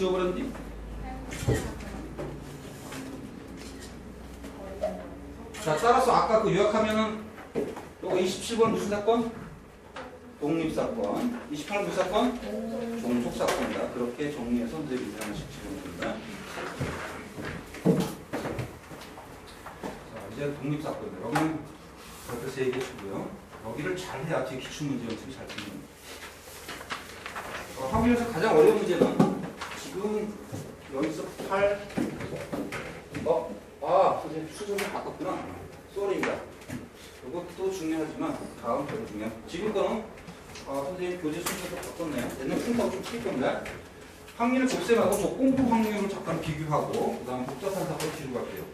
지워버렸니? 자, 따라서 아까 그 요약하면은 요거 27번 무슨 사건? 독립사건. 28번 무슨 사건? 종속사건이다. 그렇게 정리해서 선생님이 하나씩 지워줍니다. 자, 이제 독립사건이다. 여기는 그렇게 세 개 주고요. 여기를 잘 해야 제 기출문제 연습이 잘 되는 거예요. 학교에서 가장 어려운 문제는 지금 여기서 8 선생님 수준을 바꿨구나. 쏘리입니다. 이것도 중요하지만 다음 표도 중요해요. 지금 거는 선생님 교재 순서도 바꿨네요. 옛날 순서가 좀 틀릴 겁니다. 확률을 곱셈하고 조건부 확률을 잠깐 비교하고 그 다음에 복잡한 사건을 뒤로 갈게요.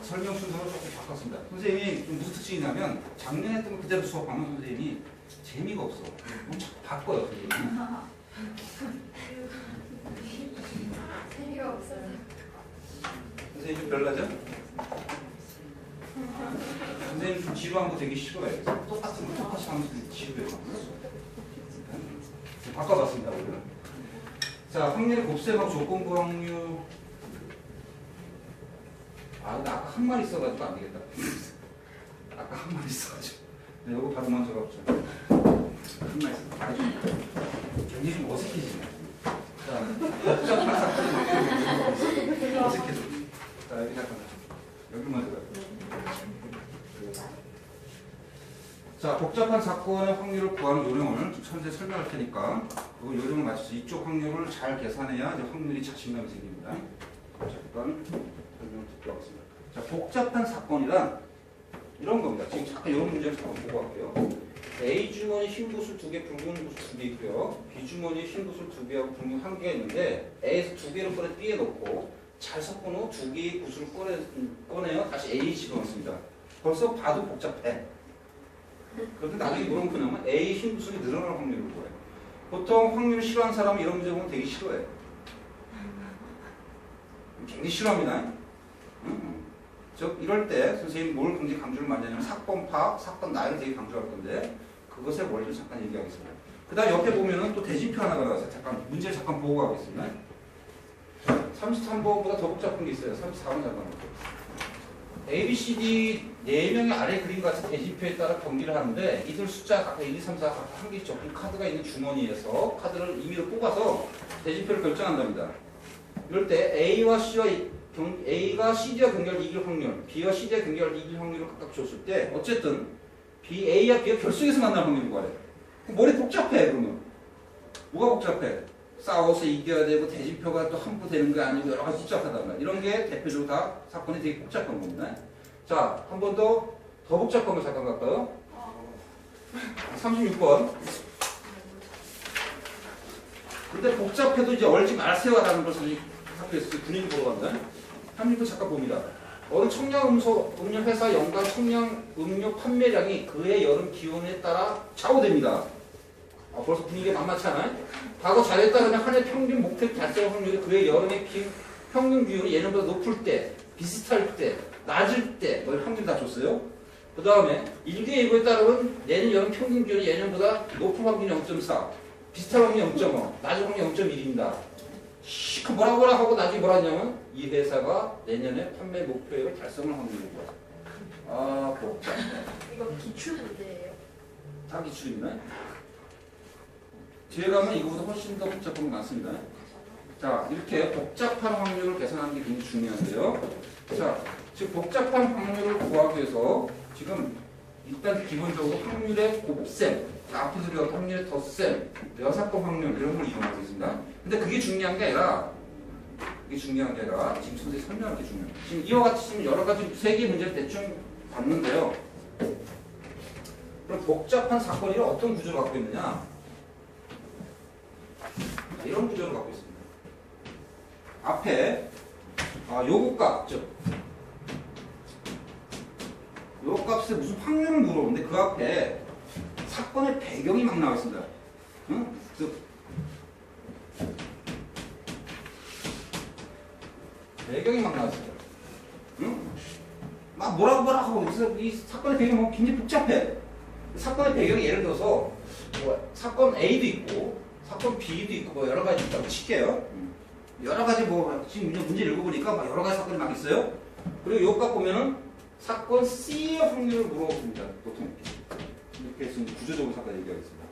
설명 순서를 조금 바꿨습니다. 선생님이 좀 무슨 특징이냐면 작년에 했던 거 그대로 수업하면 선생님이 재미가 없어. 뭐 자꾸 바꿔요. 재미가 없어요. 선생님 좀 별나죠? 선생님 좀 지루한 거 되게 싫어해요. 똑같은 거 똑같이 하면서 지루해요. 바꿔봤습니다. 오늘. 자, 확률 곱셈하고 조건부 확률. 근데 아까 한 말 있어가지고 안 되겠다. 아까 한 말 있어가지고. 네, 이거 바로 먼저 가보죠. 한 말 있어. 말해줍니다. 굉장히 좀 어색해지네. 자, 복잡한 사건이 어색해져. 자, 여기 잠깐. 여기 먼저 가요. 자, 복잡한 사건의 확률을 구하는 요령을 현재 설명할 테니까 그 요령을 맞춰서 이쪽 확률을 잘 계산해야 이제 확률이 자신감이 생깁니다. 잠깐 설명을 듣고 하겠습니다. 자, 복잡한 사건이란 이런 겁니다. 지금 잠깐 이런 문제를 잠깐 보고 갈게요. A 주머니 흰 구슬 2개, 붉은 구슬 2개 있고요. B 주머니에 흰 구슬 2개하고 붉은 1개가 있는데 A에서 2개를 꺼내 B에 넣고 잘 섞은 후 2개의 구슬을 꺼내요. 다시 A 집어넣습니다. 벌써 봐도 복잡해. 그런데 나중에 뭐라고 표현하면 A 흰 구슬이 늘어날 확률을 구해요. 보통 확률을 싫어하는 사람은 이런 문제 보면 되게 싫어해요. 굉장히 싫어합니다. 즉 이럴 때 선생님이 뭘 굉장히 강조를 많이 하냐면 사건 파악, 사건 나열을 되게 강조할 건데 그것의 원리를 잠깐 얘기하겠습니다. 그 다음 옆에 보면은 또 대진표 하나가 나와서 잠깐 문제를 잠깐 보고 가겠습니다. 33번보다 더 복잡한 게 있어요. 34번 잠깐. A, B, C, D 4명의 아래 그림 같은 대진표에 따라 경기를 하는데 이들 숫자 각각 1, 2, 3, 4 각각 한 개씩 적힌 카드가 있는 주머니에서 카드를 임의로 뽑아서 대진표를 결정한답니다. 이럴 때 A가 CD와 경계를 이길 확률, B와 CD와 경계를 이길 확률을 각각 줬을 때 어쨌든 A와 B가 결승에서 만날 확률을 구하래. 머리 복잡해 그러면. 뭐가 복잡해? 싸워서 이겨야 되고 대진표가 또 함부 되는 게 아니고 여러 가지 복잡하단 말이야. 이런 게 대표적으로 다 사건이 되게 복잡한 겁니다. 자, 한 번 더 복잡한 거 잠깐 갈까요? 36번. 근데 복잡해도 이제 얼지 마세요라는 것을 학교에서 분위기 보러 간다. 36번 잠깐 봅니다. 어느 청량음료 회사 연간 청량음료 판매량이 그해 여름 기온에 따라 좌우됩니다. 벌써 분위기가 만만치 않아요? 과거 잘했다 그러면 한 해 평균 목표 달성 확률이 그해 여름의 평균 기온이 예년보다 높을 때, 비슷할 때, 낮을 때, 뭐 확률 다 줬어요. 그 다음에 일개 예보에 따르면 내년 여름 평균 기온이 예년보다 높은 확률이 0.4, 비슷한 확률이 0.5, 낮은 확률이 0.1입니다. 그 뭐라 하고 나중에 뭐라 하냐면 이 회사가 내년에 판매 목표액을 달성할 확률인 거야. 복잡해. 이거 기출 문제예요? 다 기출입니다. 뒤에 가면 이거보다 훨씬 더 복잡한 게 많습니다. 자, 이렇게 복잡한 확률을 계산하는 게 굉장히 중요한데요. 자, 지금 복잡한 확률을 구하기 위해서 지금 일단 기본적으로 확률의 곱셈, 앞으로 들어갈 확률의 덧셈, 여사건 확률 이런 걸 이용하고 있습니다. 근데 그게 중요한 게 아니라 지금 선생님이 설명할 게 중요해요. 지금 이와 같이 지금 여러 가지 세 개 문제를 대충 봤는데요. 그럼 복잡한 사건이 어떤 구조를 갖고 있느냐? 이런 구조를 갖고 있습니다. 앞에 요거값, 즉 요값에 무슨 확률을 물어보는데 그 앞에 사건의 배경이 막 나와 있습니다. 응? 즉 배경이 막 나와 있습니다. 응? 막 뭐라고 하고 이 사건의 배경이 뭐 굉장히 복잡해. 사건의 배경이 예를 들어서 사건 A도 있고 사건 B도 있고 뭐 여러 가지 있다고 칠게요. 여러 가지 뭐 지금 문제 읽어보니까 막 여러 가지 사건이 막 있어요. 그리고 요가 보면은 사건 C의 확률을 물어봅니다. 보통 이렇게 해서 구조적으로 사건 얘기하겠습니다.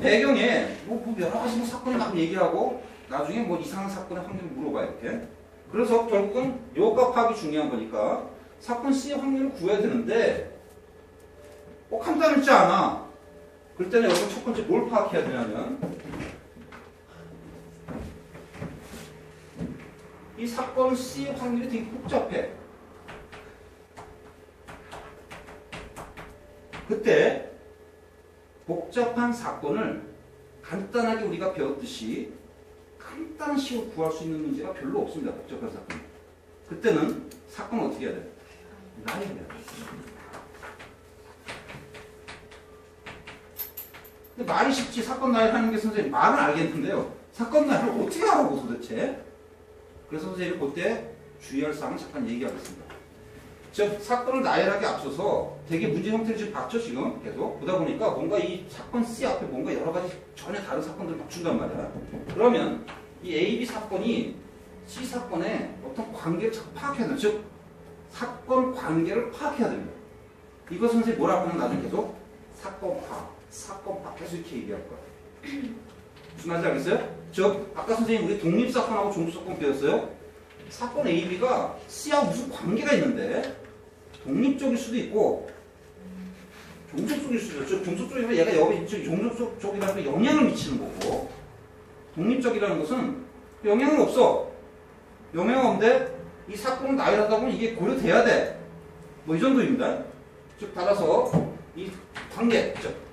배경에 뭐 여러 가지 뭐 사건을 막 얘기하고 나중에 뭐 이상한 사건의 확률을 물어봐 이렇게. 그래서 결국은 요가 파악이 중요한 거니까 사건 C의 확률을 구해야 되는데 꼭 간단하지 않아. 그럴 때는 여러분 첫 번째 뭘 파악해야 되냐면 이 사건 C의 확률이 되게 복잡해. 그때 복잡한 사건을 간단하게 우리가 배웠듯이 간단한 식으로 구할 수 있는 문제가 별로 없습니다. 복잡한 사건. 그때는 사건을 어떻게 해야 돼? 나열해야 돼. 근데 말이 쉽지 사건 나열하는 게 선생님 말은 알겠는데요. 사건 나열을 어떻게 하라고 도대체? 그래서 선생님이 그때 주의할 사항을 잠깐 얘기하겠습니다. 즉 사건을 나열하기 앞서서 되게 문제 형태를 지금 봤죠 지금 계속 보다 보니까 뭔가 이 사건 C 앞에 뭔가 여러 가지 전혀 다른 사건들을 맞춘단 말이야. 그러면 이 A, B 사건이 C 사건에 어떤 관계를 자꾸 파악해야 돼요. 즉 사건 관계를 파악해야 됩니다. 이거 선생님 뭐라고 하면 나중에 계속 사건 파악 계속 이렇게 얘기할 거야. 무슨 말인지 알겠어요? 즉 아까 선생님 우리 독립사건하고 종속사건 배웠어요. 사건 A, B가 C하고 무슨 관계가 있는데 독립적일 수도 있고 종속적일 수도 있죠. 종속적이면 얘가 여기 종속적이라는 게 영향을 미치는 거고 독립적이라는 것은 영향은 없어. 영향은 없는데 이 사건을 나열하다 보면 이게 고려돼야 돼. 뭐 이 정도입니다. 즉 따라서 이 관계, 즉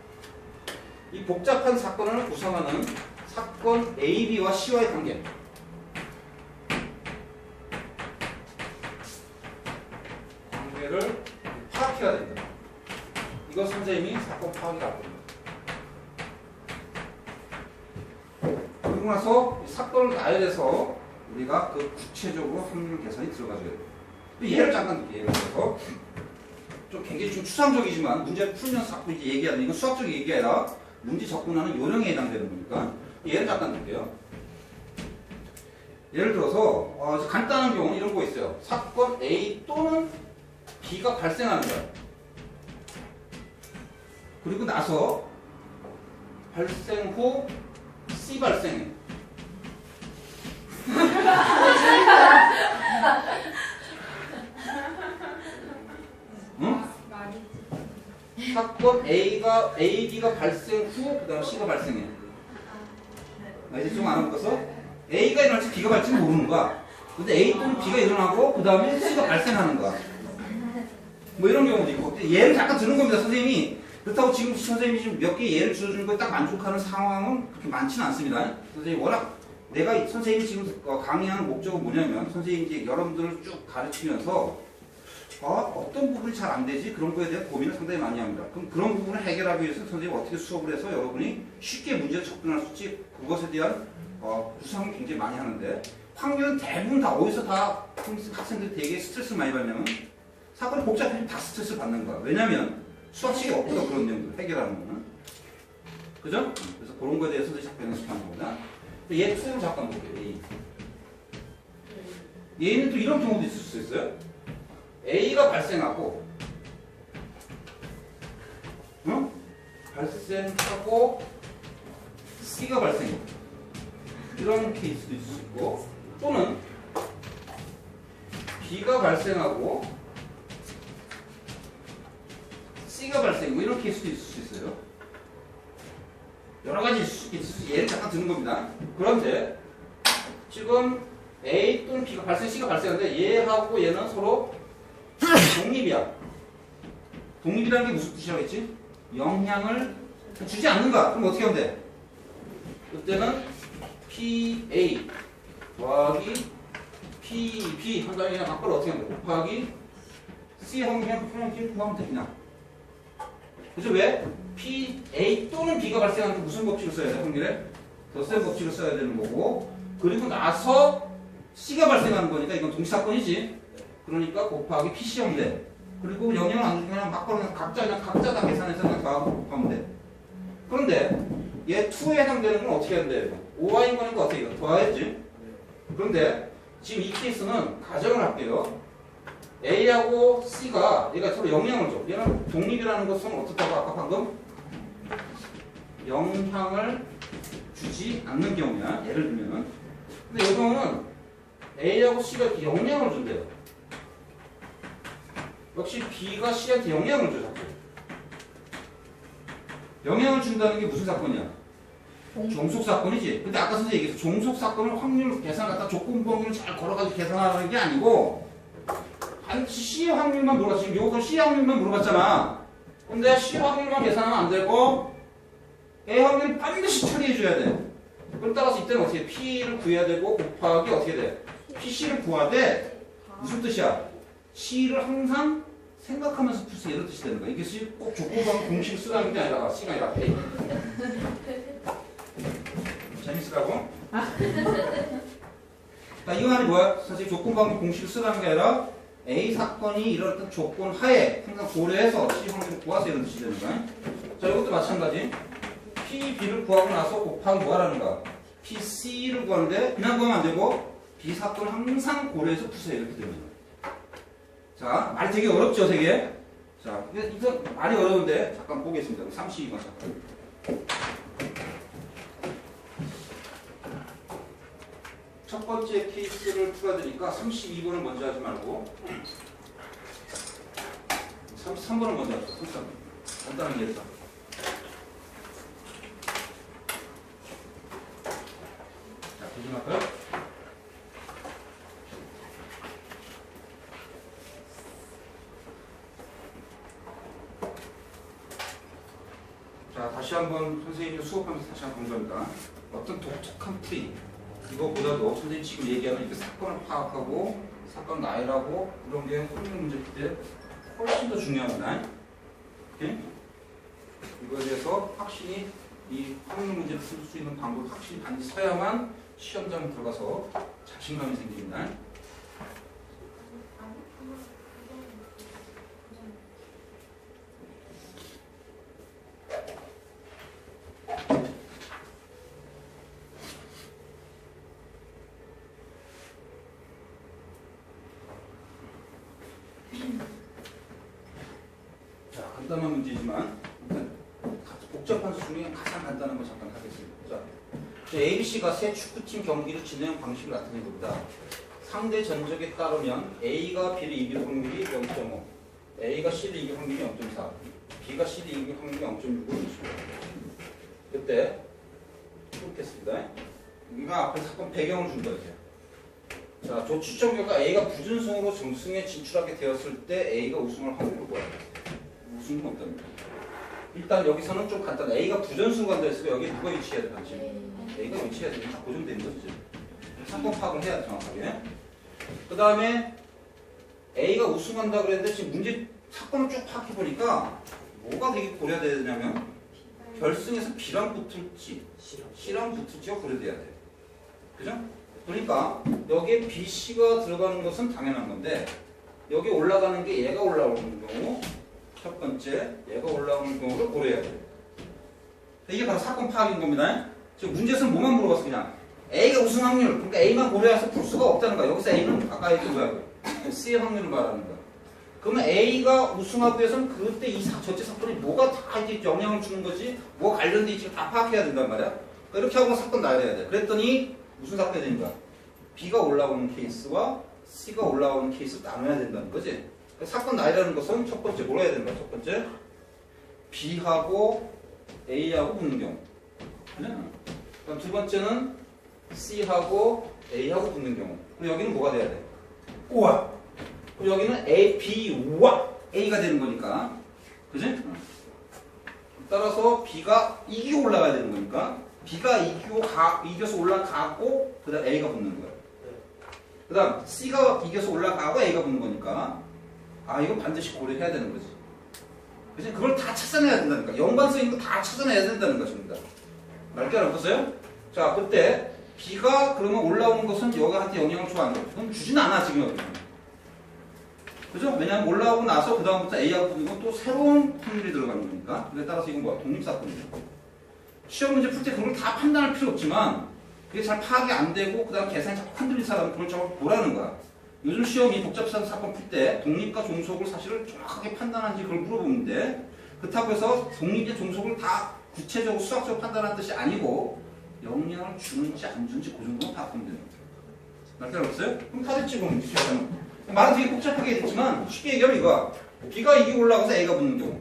이 복잡한 사건을 구성하는 사건 A, B와 C와의 관계 관계를 파악해야 됩니다. 이거 선생님이 사건 파악이라고 합니다. 그리고 나서 사건을 나열해서 우리가 그 구체적으로 확률 계산이 들어가줘야 돼요. 예를 잠깐 드릴게요. 예를 들어서 좀 굉장히 좀 추상적이지만 문제 풀면서 자꾸 이제 얘기하는 이건 수학적 얘기가 아니라 문제 접근하는 요령에 해당되는 거니까 예를 잠깐 드릴게요. 예를 들어서 간단한 경우는 이런 거 있어요. 사건 A 또는 B가 발생하는 거야. 그리고 나서 발생 후 C 발생해. 응? 사건 A, B가 발생 후 그 다음 C가 발생해. 이제 좀 알아볼까서? A가 일어날지 B가 발생지 모르는 거야. 근데 A 또는 B가 일어나고 그 다음에 C가 발생하는 거야. 뭐 이런 경우도 있고. 예를 잠깐 드는 겁니다. 선생님이 그렇다고 지금 선생님이 지금 몇 개 예를 들어주는 거에 딱 만족하는 상황은 그렇게 많지는 않습니다. 선생님이 워낙 내가 선생님이 지금 강의하는 목적은 뭐냐면 선생님이 이제 여러분들을 쭉 가르치면서 어떤 부분이 잘 안 되지? 그런 거에 대한 고민을 상당히 많이 합니다. 그럼 그런 부분을 해결하기 위해서 선생님이 어떻게 수업을 해서 여러분이 쉽게 문제에 접근할 수 있지? 그것에 대한 구상을 굉장히 많이 하는데 확률은 대부분 다 어디서 다 학생들이 되게 스트레스를 많이 받냐면 사건이 복잡해지면 다 스트레스를 받는 거야. 왜냐면 수학식이 없거든 그런 내용들 해결하는 거는. 그죠? 그래서 그런 거에 대해서 잠깐 연습하는 거다. 얘 투를 잠깐 볼게요. 얘는 또 이런 경우도 있을 수 있어요. A가 발생하고 발생하고 C가 발생해. 이런 케이스도 있을 수 있고 또는 B가 발생하고 C가 발생해. 뭐 이런 케이스도 있을 수 있어요. 여러 가지 있을 수 예를 잠깐 드는 겁니다. 그런데 지금 A 또는 B가 발생, C가 발생하는데 얘하고 얘는 서로 독립이야. 독립이라는 게 무슨 뜻이라고 했지? 영향을 주지 않는가? 그럼 어떻게 하면 돼? 그때는 PA 더하기 PB 한 다음에 그냥 각각을 어떻게 하면 돼? 곱하기 C 하면 그냥 구하면 돼 그냥. 그죠? 왜? PA 또는 B가 발생하는 무슨 법칙을 써야 돼? 확률에? 더 센 법칙을 써야 되는 거고 그리고 나서 C가 발생하는 거니까 이건 동시사건이지. 그러니까 곱하기 PC 하면 돼. 그리고 영향을 안 주면 그냥 막 각자 다 계산해서 그냥 더하고 곱하면 돼. 그런데 얘 2에 해당되는 건 어떻게 해야 돼? 5y인 거니까 어떻게 해요? 더해야지. 그런데 지금 이 케이스는 가정을 할게요. A하고 C가 얘가 서로 영향을 줘. 얘는 독립이라는 것은 어떻다고 아까 방금? 영향을 주지 않는 경우야. 예를 들면은. 근데 이 경우는 A하고 C가 이렇게 영향을 준대요. 역시 B가 C한테 영향을 줘, 자꾸. 영향을 준다는 게 무슨 사건이야? 종속 사건이지. 근데 아까 선생님이 얘기했어. 종속 사건을 확률 계산 갖다 조건 범위를 잘 걸어가지고 계산하는 게 아니고 반드시 C 확률만 물어봤어. 지금 요건 C 확률만 물어봤잖아. 근데 C 확률만 계산하면 안 되고 A 확률 반드시 처리해줘야 돼. 그럼 따라서 이때는 어떻게 P를 구해야 되고 곱하기 어떻게 돼? PC를 구하되 무슨 뜻이야? C를 항상 생각하면서 풀수 이런 뜻이 되는 거야. 이게 꼭 조건방 공식 쓰라는 게 아니라 C가 아니라 A. 재밌으라고? 자, 이 말이 뭐야? 사실 조건방법 공식을 쓰라는 게 아니라 A 사건이 이런 조건 하에 항상 고려해서 C 확률을 구하세요 이런 뜻이 되는 거야. 자, 이것도 마찬가지. P, B를 구하고 나서 곱하면 뭐 하라는 거야? P, C를 구하는데 그냥 구하면 안 되고 B 사건을 항상 고려해서 푸세요 이렇게 되는 거야. 자, 말이 되게 어렵죠, 되게? 자, 이거 말이 어려운데 잠깐 보겠습니다. 32번 잠깐. 첫 번째 케이스를 풀어드리니까 32번을 먼저 하지 말고 33번을 먼저 하죠. 33번. 간단한 게 있어. 자, 도전할까요? 자, 다시 한번 선생님이 수업하면서 다시 한번 강조합니다. 어떤 독특한 풀이 이거보다도 선생님 지금 얘기하는 이렇게 사건을 파악하고 사건 나열하고 이런 게 확률 문제 풀 때 훨씬 더 중요합니다. 오케이? 이거에 대해서 확실히 이 확률 문제를 풀 수 있는 방법을 확실히 반드시 써야만 시험장에 들어가서 자신감이 생깁니다. 자, 간단한 문제지만 일단 복잡한 수 중에 가장 간단한 거 잠깐 하겠습니다. 자, ABC가 새 축구팀 경기를 진행 방식을 나타낸 겁니다. 상대 전적에 따르면 A가 B를 이길 확률이 0.5, A가 C를 이길 확률이 0.4, B가 C를 이길 확률이 0.6을 주십니다. 그때 풀겠습니다. 여기가 앞에 사건 배경을 준 거예요. 자, 조 추정 결과 A가 부준승으로 정승에 진출하게 되었을 때 A가 우승할 확률을 구해야 돼. 우승은 없답니다. 일단 여기서는 좀 간단해. A가 부전승으로 간다 했으면 여기 누가 위치해야 돼? 당신? A가 위치해야 돼. 다 고정된 거지. 사건 파악을 해야 돼, 정확하게. 그 다음에 A가 우승한다 그랬는데 지금 문제 사건을 쭉 파악해보니까 뭐가 되게 고려돼야 되냐면 결승에서 B랑 붙을지 C랑 붙을지가 고려돼야 돼. 그죠? 그러니까 여기에 B, C가 들어가는 것은 당연한 건데 여기 올라가는 게 얘가 올라오는 경우 첫 번째 얘가 올라오는 경우를 고려해야 돼. 이게 바로 사건 파악인 겁니다. 지금 문제에서는 뭐만 물어봤어. 그냥 A가 우승 확률, 그러니까 A만 고려해서 풀 수가 없다는 거야. 여기서 A는 아까 얘기한 거야. C의 확률을 말하는 거야. 그러면 A가 우승하기 위해서는 그때 전체 사건이 뭐가 다 이제 영향을 주는 거지, 뭐가 관련돼 있지 다 파악해야 된단 말이야. 그러니까 이렇게 하고 사건 나열해야 돼. 그랬더니 무슨 사건이 되는 거야? B가 올라오는 케이스와 C가 올라오는 케이스를 나눠야 된다는 거지. 사건 나열하는 것은 첫 번째 뭘 해야 되는 거야? 첫 번째 B하고 A하고 붙는 경우. 그럼 두 번째는 C하고 A하고 붙는 경우. 그리고 여기는 뭐가 돼야 돼? O와. 그리고 여기는 A, B와 A가 되는 거니까. 그지? 따라서 B가 이기고 올라가야 되는 거니까 B가 이겨서 올라가고 그 다음 A가 붙는 거야. 그 다음 C가 이겨서 올라가고 A가 붙는 거니까 아 이거 반드시 고려해야 되는 거지. 그치? 그걸 다 찾아내야 된다니까. 연관성 있는 거 다 찾아내야 된다는 것입니다. 말게 알아봤어요? 자, 그때 B가 그러면 올라오는 것은 여기한테 영향을 줘 안 줘? 그럼 주진 않아 지금 여기. 그죠? 왜냐하면 올라오고 나서 그 다음부터 A하고 붙는 건 또 새로운 확률이 들어가는 거니까. 그에 따라서 이건 뭐야? 독립사건이죠. 시험 문제 풀 때 그걸 다 판단할 필요 없지만 그게 잘 파악이 안 되고 그다음 계산이 자꾸 흔들린 사람은 그걸 좀 보라는 거야. 요즘 시험이 복잡한 사건 풀 때 독립과 종속을 사실을 정확하게 판단하는지 그걸 물어보는데 그렇다고 해서 독립과 종속을 다 구체적으로 수학적으로 판단하는 뜻이 아니고 영향을 주는지 안 주는지 그 정도는 파악하면 되는 거죠. 말대로 없어요? 그럼 다 됐지 그럼 이렇게 하면. 말은 되게 복잡하게 됐지만 쉽게 얘기하면 이거야. B가 이게 올라가서 A가 붙는 경우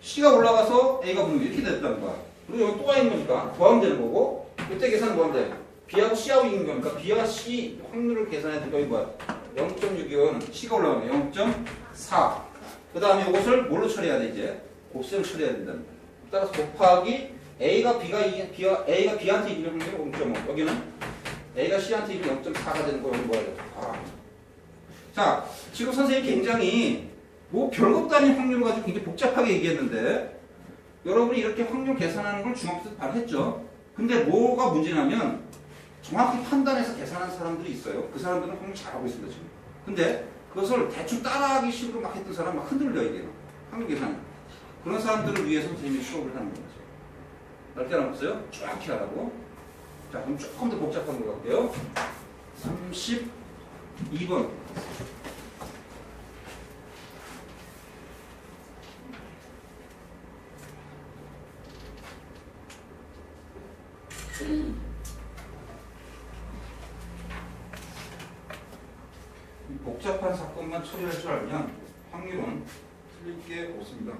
C가 올라가서 A가 붙는 경우 이렇게 됐다는 거야. 그리고 여기 또가 있는 거니까 더하면 되는 거고 이때 계산은 뭐 하면 돼? B하고 C하고 있는 거니까 B와 C 확률을 계산해야 되니까 이거 뭐야? 0.6이건 C가 올라가면 0.4 그 다음에 이것을 뭘로 처리해야 돼 이제? 곱셈 처리해야 된다는 거야. 따라서 곱하기 A가 B한테 이기는 확률이 0.5 여기는 A가 C한테 이기면 0.4가 되는 거 여기 뭐야 돼? 자 지금 선생님이 굉장히 뭐 별것도 아닌 확률을 가지고 굉장히 복잡하게 얘기했는데 여러분이 이렇게 확률 계산하는 걸 중학교 때 바로 했죠. 근데 뭐가 문제냐면 정확히 판단해서 계산하는 사람들이 있어요. 그 사람들은 확률 잘하고 있습니다 지금. 근데 그것을 대충 따라하기 식으로 막 했던 사람 막 흔들려 이게 확률 계산. 그런 사람들을 위해서 선생님이 수업을 하는 거죠. 날 때는 없어요? 정확히 하라고. 자 그럼 조금 더 복잡한 거 갈게요. 32번. 이 복잡한 사건만 처리할 줄 알면 확률은 틀릴 게 없습니다.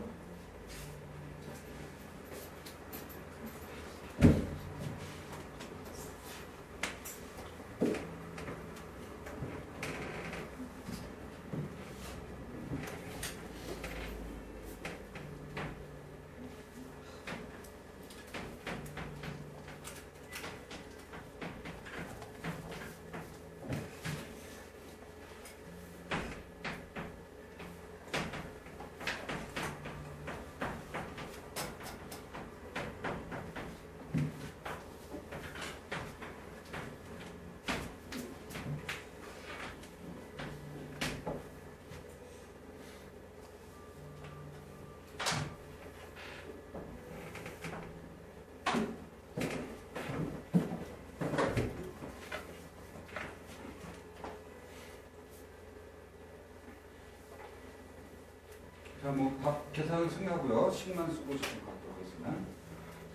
자, 답 계산은 생략하고요. 식만 쓰고 지금 갖도록 하겠습니다.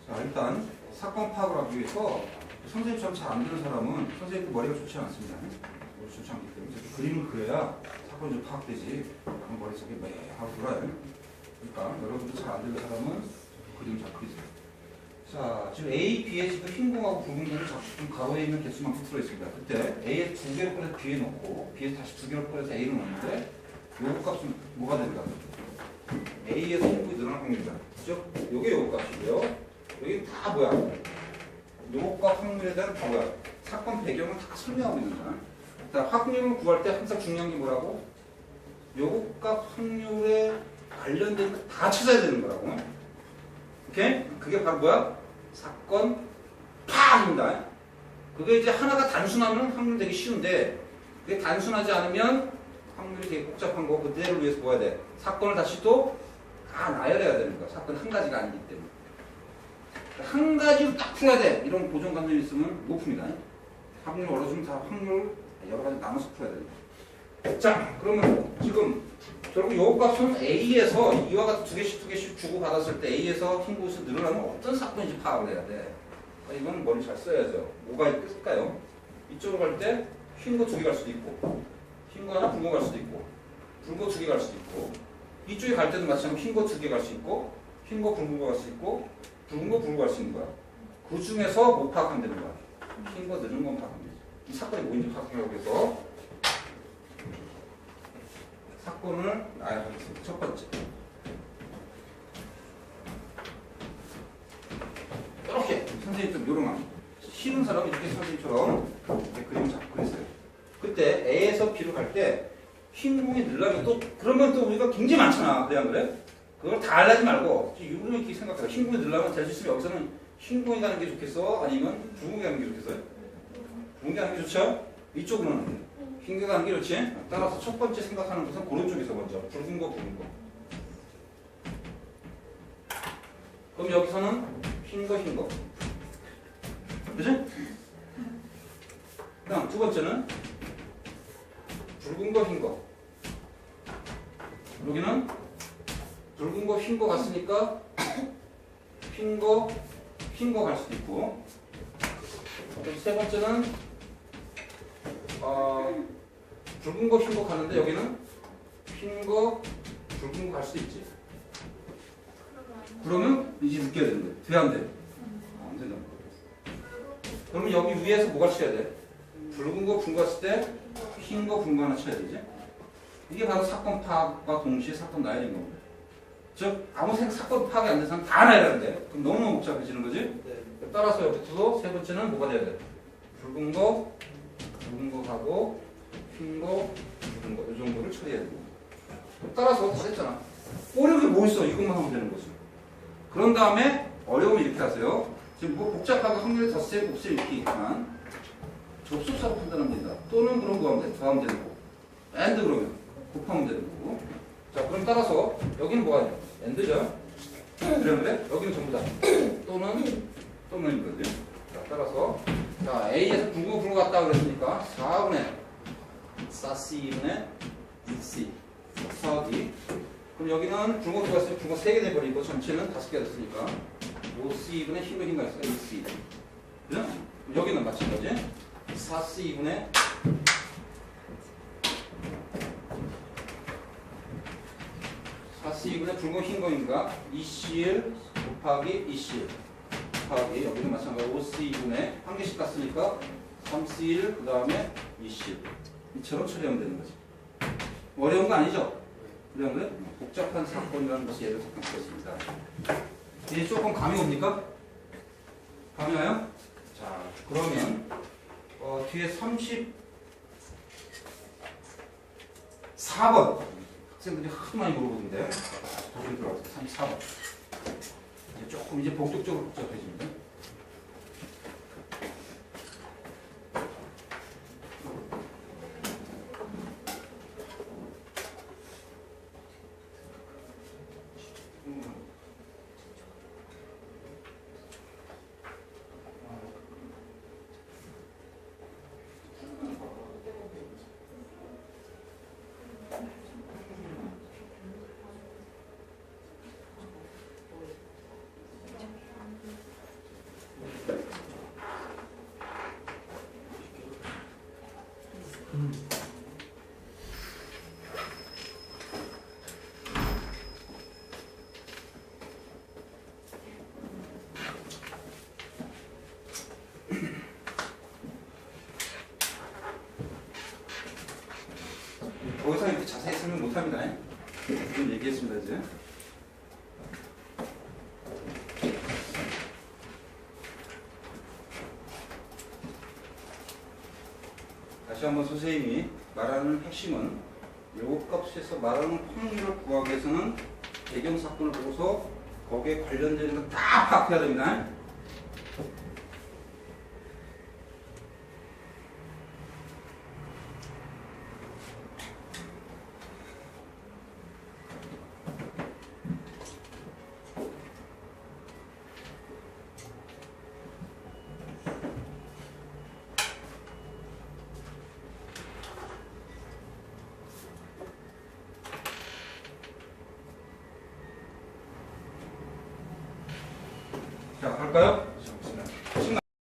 자, 일단 사건 파악을 하기 위해서 선생님처럼 잘 안 되는 사람은 선생님도 머리가 좋지 않습니다. 머리 좋지 않기 때문에 그림을 그려야 사건이 좀 파악되지. 그럼 머릿속에 매하고 돌아요. 그러니까 여러분도 잘 안 되는 사람은 그림 잘 그리세요. 자, 지금 A, B에 지금 흰 공하고 붉은 공이 지금 가로에 있는 개수만큼 들어있습니다. 그때 A에 두 개를 꺼내서 B에 넣고 B에 다시 두 개를 꺼내서 A를 넣는데 요거 값은 뭐가 된다? A에서 흰공이 늘어날 확률이다. 그죠? 요게 요거 값이고요. 여기 다 뭐야? 요거 값 확률에 대한 다 뭐야? 사건 배경을 다 설명하고 있는 거야. 자, 확률을 구할 때 항상 중요한 게 뭐라고? 요거 값 확률에 관련된 거 다 찾아야 되는 거라고. 오케이? 그게 바로 뭐야? 사건 파악입니다. 그게 이제 하나가 단순하면 확률 되게 쉬운데 그게 단순하지 않으면 확률이 되게 복잡한 거 그대를 위해서 뭐 해야 돼? 사건을 다시 또 다 나열해야 되는 거야. 사건 한 가지가 아니기 때문에. 한 가지로 딱 풀어야 돼. 이런 고정관념이 있으면 못 풉니다. 확률 어려주면 다 확률 여러 가지 나눠서 풀어야 됩니다. 자, 그러면 지금 결국 요 값은 A에서 이와 같은 두 개씩 주고 받았을 때 A에서 흰 곳이 늘어나면 어떤 사건인지 파악을 해야 돼. 이건 머리 잘 써야죠. 뭐가 있을까요? 이쪽으로 갈 때 흰 거 두 개 갈 수도 있고 흰 거 하나 붉은 거 갈 수도 있고 붉은 거 두 개 갈 수도 있고 이쪽에 갈 때도 마찬가지로 흰 거 두 개 갈 수 있고 흰 거 붉은 거 갈 수 있고 붉은 거 붉은 거 갈 수 있는 거야. 그 중에서 못 파악하면 되는 거야. 흰 거 늘은 건 파악하면 되지. 이 사건이 뭔지 파악하려고 해서 사건을 나열하겠습니다. 첫 번째. 이렇게 선생님 좀 요령함. 쉬운 사람은 이렇게 선생님처럼 이렇게 그림을 잡고 그랬어요. 그때 A에서 B로 갈 때 흰 공이 늘라면 또 그러면 또 우리가 굉장히 많잖아. 그래 안 그래? 그걸 다 알라지 말고 유로 이렇게 생각해요. 흰 공이 늘라면 될 수 있으면 여기서는 흰 공이 가는 게 좋겠어? 아니면 붉은 공이 가는 게 좋겠어요? 붉은 게 가는 게 좋죠? 이쪽으로는 흰 게 가는 게 좋지? 따라서 첫 번째 생각하는 것은 그런 쪽에서 먼저 붉은 거, 붉은 거. 그럼 여기서는 흰 거. 그지? 그다음 두 번째는 붉은 거, 흰 거. 여기는 붉은 거, 흰 거 갔으니까 흰 거 갈 수도 있고. 그리고 세 번째는 붉은 거, 흰 거 가는데 여기는 흰 거, 붉은 거 갈 수도 있지. 그러면 이제 느껴야 되는 거야. 돼, 안 돼? 안 된다. 그러면 여기 위에서 뭐가 쳐야 돼? 붉은 거, 붉은 거 했을 때 흰 거, 붉은 거 하나 쳐야 되지. 이게 바로 사건 파악과 동시에 사건 나열인 겁니다. 즉 아무 사건 파악이 안 돼서는 다 나열하는데 그럼 너무너무 복잡해지는 거지. 네. 따라서 여기서도 세 번째는 뭐가 돼야 돼? 붉은 거 가고 흰 거, 붉은 거 이 정도를 처리해야 되고. 따라서 다 됐잖아. 어려운 게 뭐 있어? 이것만 하면 되는 거지. 그런 다음에 어려우면 이렇게 하세요. 지금 뭐 복잡하고 확률이 덧셈, 곱셈 이렇게 있지만 접속사로 판단합니다. 또는 그런 거 하면 돼. 더하면 되는 거고. and 그러면 곱하면 되는 거고. 자, 그럼 따라서 여기는 뭐가 있냐? and죠? 그래? 여기는 전부 다 또는 거지. 자, 따라서 자, A에서 붉은 거 붉은 거 같다 그랬으니까 4분의 4C분의 6C 4기. 그럼 여기는 붉은 거 붉은 거 있으면 붉은 거 3개 돼버리고 전체는 5개 됐으니까 5C분의 흰거 있으니까 6C. 그죠? 여기는 마찬가지. 4C분의 4C분의 붉은 흰 거니까 2CL 곱하기 2CL 곱하기 여기는 마찬가지로 5C분의 한 개씩 땄으니까 3CL 그 다음에 2CL 이처럼 처리하면 되는 거지. 어려운 거 아니죠? 어려운 거? 복잡한 사건이라는 것이 예를 들겠습니다. 이제 조금 감이 옵니까? 감이 와요? 자, 그러면 뒤에 34번 학생들이 하도 많이 물어보는데 도중에 들어가서 34번 이제 조금 이제 본격적으로 복잡해집니다. 더 이상 이렇게 자세히 설명 못합니다. 좀 얘기했습니다 이제. 다시 한번 선생님이 말하는 핵심은 요거 값에서 말하는 확률을 구하기 위해서는 배경사건을 보고서 거기에 관련되는 거 다 파악해야 됩니다. 자, 갈까요?